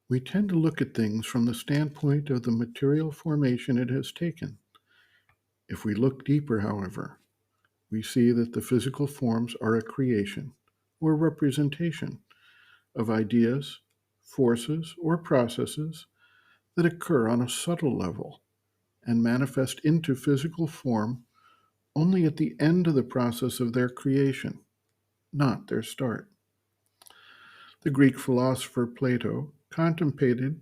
We tend to look at things from the standpoint of the material formation it has taken. If we look deeper, however, we see that the physical forms are a creation or representation of ideas, forces, or processes that occur on a subtle level and manifest into physical form only at the end of the process of their creation, not their start. The Greek philosopher Plato contemplated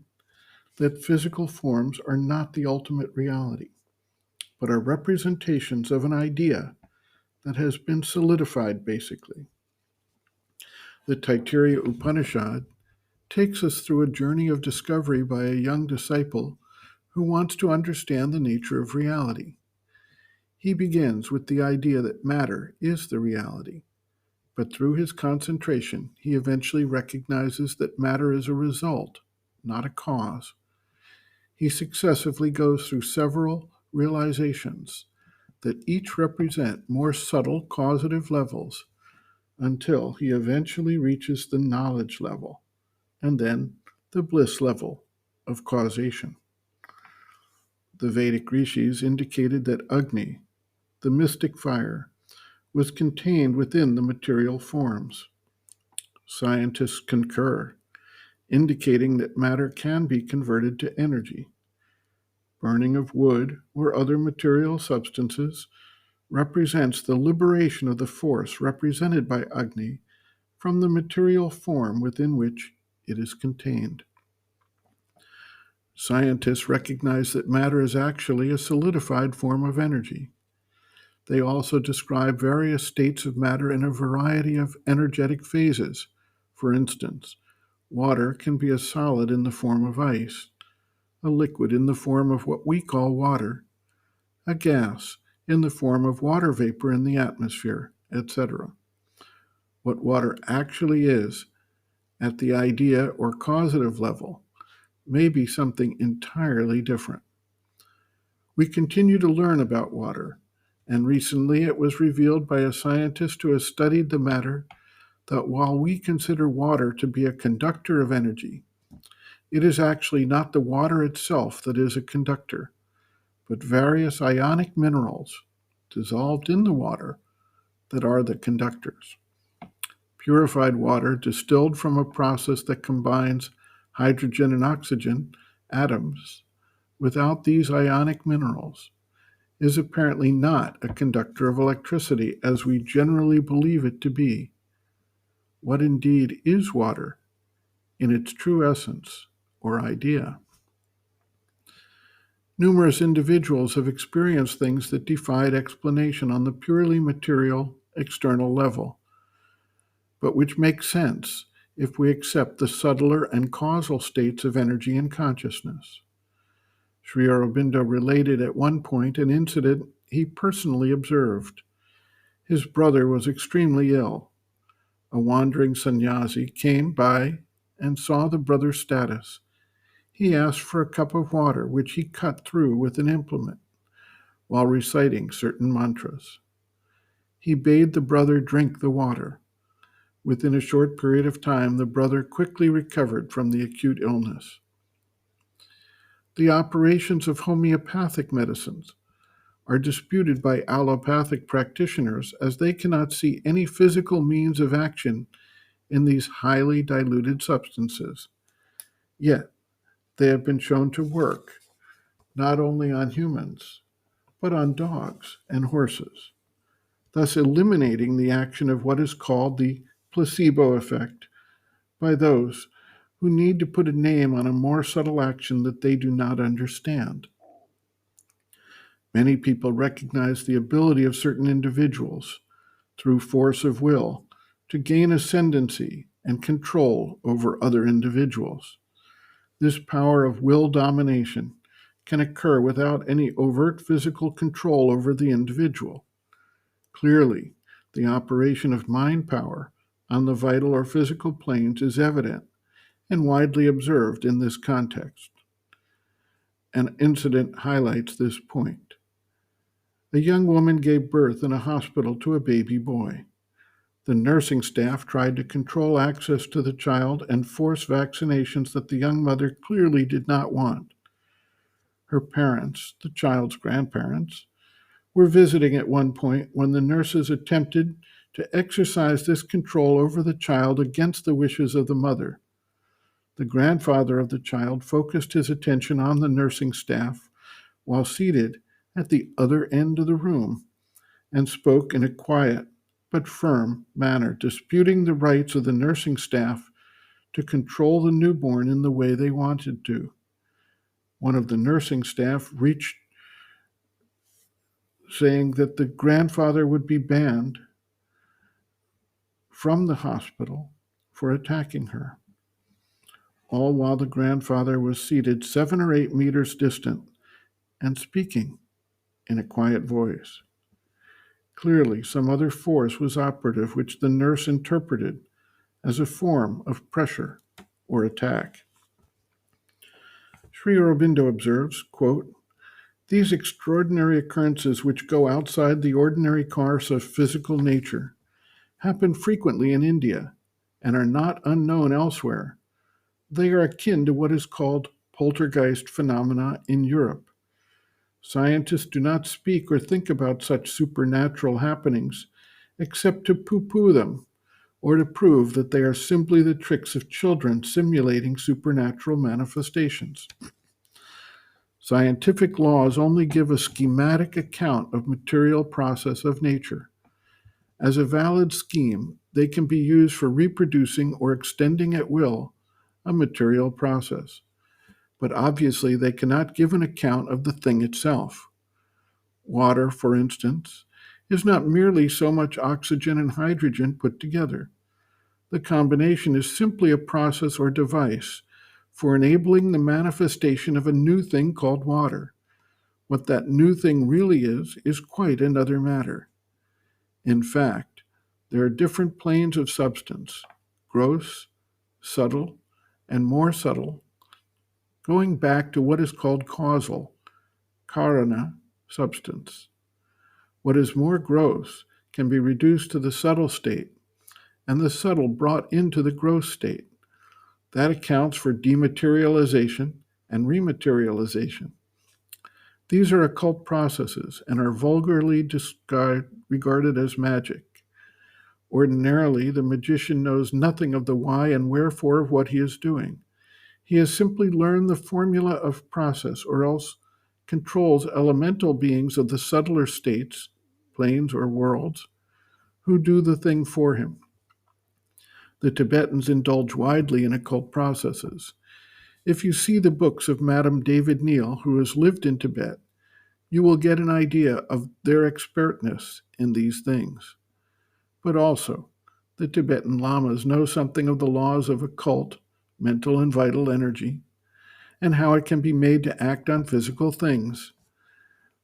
that physical forms are not the ultimate reality, but are representations of an idea that has been solidified, basically. The Taittiriya Upanishad takes us through a journey of discovery by a young disciple who wants to understand the nature of reality. He begins with the idea that matter is the reality, but through his concentration, he eventually recognizes that matter is a result, not a cause. He successively goes through several realizations that each represent more subtle causative levels until he eventually reaches the knowledge level and then the bliss level of causation. The Vedic rishis indicated that Agni, the mystic fire, was contained within the material forms. Scientists concur, indicating that matter can be converted to energy. Burning of wood or other material substances represents the liberation of the force represented by Agni from the material form within which it is contained. Scientists recognize that matter is actually a solidified form of energy. They also describe various states of matter in a variety of energetic phases. For instance, water can be a solid in the form of ice, a liquid in the form of what we call water, a gas in the form of water vapor in the atmosphere, etc. What water actually is at the idea or causative level may be something entirely different. We continue to learn about water, and recently it was revealed by a scientist who has studied the matter that while we consider water to be a conductor of energy, it is actually not the water itself that is a conductor, but various ionic minerals dissolved in the water that are the conductors. Purified water distilled from a process that combines hydrogen and oxygen atoms without these ionic minerals is apparently not a conductor of electricity as we generally believe it to be. What indeed is water in its true essence or idea? Numerous individuals have experienced things that defied explanation on the purely material external level, but which make sense if we accept the subtler and causal states of energy and consciousness. Sri Aurobindo related at one point an incident he personally observed. His brother was extremely ill. A wandering sannyasi came by and saw the brother's status. He asked for a cup of water, which he cut through with an implement while reciting certain mantras. He bade the brother drink the water. Within a short period of time, the brother quickly recovered from the acute illness. The operations of homeopathic medicines are disputed by allopathic practitioners as they cannot see any physical means of action in these highly diluted substances. Yet, they have been shown to work not only on humans, but on dogs and horses, thus eliminating the action of what is called the placebo effect by those who need to put a name on a more subtle action that they do not understand. Many people recognize the ability of certain individuals, through force of will, to gain ascendancy and control over other individuals. This power of will domination can occur without any overt physical control over the individual. Clearly, the operation of mind power on the vital or physical planes is evident and widely observed in this context. An incident highlights this point. A young woman gave birth in a hospital to a baby boy. The nursing staff tried to control access to the child and force vaccinations that the young mother clearly did not want. Her parents, the child's grandparents, were visiting at one point when the nurses attempted to exercise this control over the child against the wishes of the mother. The grandfather of the child focused his attention on the nursing staff while seated at the other end of the room and spoke in a quiet but firm manner, disputing the rights of the nursing staff to control the newborn in the way they wanted to. One of the nursing staff reached, saying that the grandfather would be banned from the hospital for attacking her, all while the grandfather was seated 7 or 8 meters distant and speaking in a quiet voice. Clearly, some other force was operative, which the nurse interpreted as a form of pressure or attack. Sri Aurobindo observes, quote, "These extraordinary occurrences which go outside the ordinary course of physical nature happen frequently in India and are not unknown elsewhere. They are akin to what is called poltergeist phenomena in Europe. Scientists do not speak or think about such supernatural happenings except to pooh-pooh them or to prove that they are simply the tricks of children simulating supernatural manifestations. Scientific laws only give a schematic account of material process of nature. As a valid scheme, they can be used for reproducing or extending at will a material process. But obviously they cannot give an account of the thing itself. Water, for instance, is not merely so much oxygen and hydrogen put together. The combination is simply a process or device for enabling the manifestation of a new thing called water. What that new thing really is quite another matter. In fact, there are different planes of substance, gross, subtle, and more subtle, going back to what is called causal, karana, substance. What is more gross can be reduced to the subtle state, and the subtle brought into the gross state. That accounts for dematerialization and rematerialization. These are occult processes and are vulgarly regarded as magic. Ordinarily, the magician knows nothing of the why and wherefore of what he is doing. He has simply learned the formula of process, or else controls elemental beings of the subtler states, planes or worlds, who do the thing for him. The Tibetans indulge widely in occult processes. If you see the books of Madame David Neal, who has lived in Tibet, you will get an idea of their expertness in these things. But also, the Tibetan lamas know something of the laws of occult, mental and vital energy, and how it can be made to act on physical things.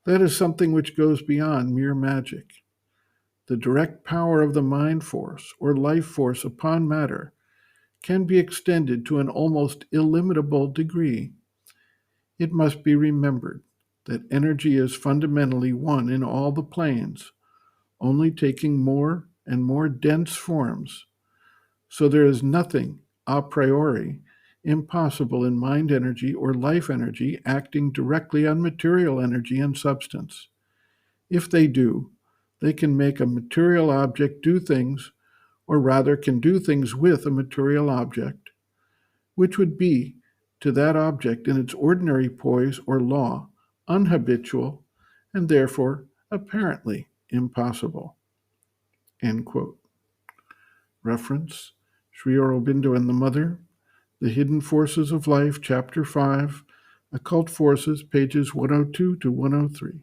That is something which goes beyond mere magic. The direct power of the mind force or life force upon matter can be extended to an almost illimitable degree. It must be remembered that energy is fundamentally one in all the planes, only taking more and more dense forms. So there is nothing a priori impossible in mind energy or life energy acting directly on material energy and substance. If they do, they can make a material object do things, or rather can do things with a material object, which would be, to that object in its ordinary poise or law, unhabitual, and therefore apparently impossible." End quote. Reference, Sri Aurobindo and the Mother, The Hidden Forces of Life, Chapter 5, Occult Forces, pages 102 to 103.